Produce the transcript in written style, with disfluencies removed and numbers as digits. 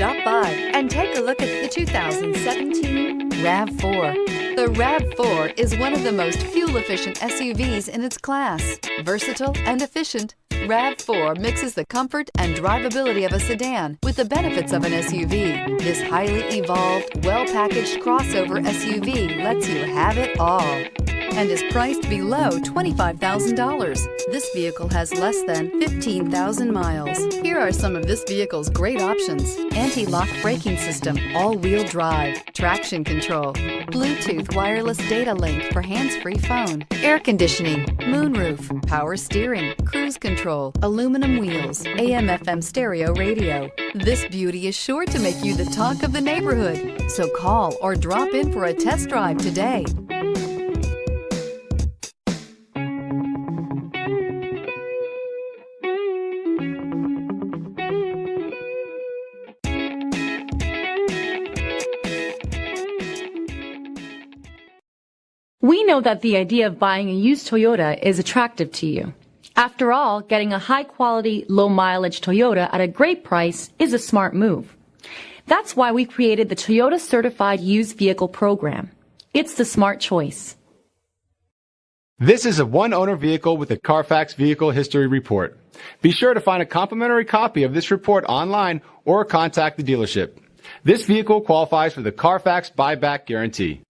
Stop by and take a look at the 2017 RAV4. The RAV4 is one of the most fuel-efficient SUVs in its class. Versatile and efficient, RAV4 mixes the comfort and drivability of a sedan with the benefits of an SUV. This highly evolved, well-packaged crossover SUV lets you have it all and is priced below $25,000. This vehicle has less than 15,000 miles. Here are some of this vehicle's great options: anti-lock braking system, all-wheel drive, traction control, Bluetooth wireless data link for hands-free phone, air conditioning, moonroof, power steering, cruise control, aluminum wheels, AM/FM stereo radio. This beauty is sure to make you the talk of the neighborhood. So call or drop in for a test drive today. We know that the idea of buying a used Toyota is attractive to you. After all, getting a high-quality, low-mileage Toyota at a great price is a smart move. That's why we created the Toyota Certified Used Vehicle Program. It's the smart choice. This is a one-owner vehicle with a Carfax Vehicle History Report. Be sure to find a complimentary copy of this report online or contact the dealership. This vehicle qualifies for the Carfax Buyback Guarantee.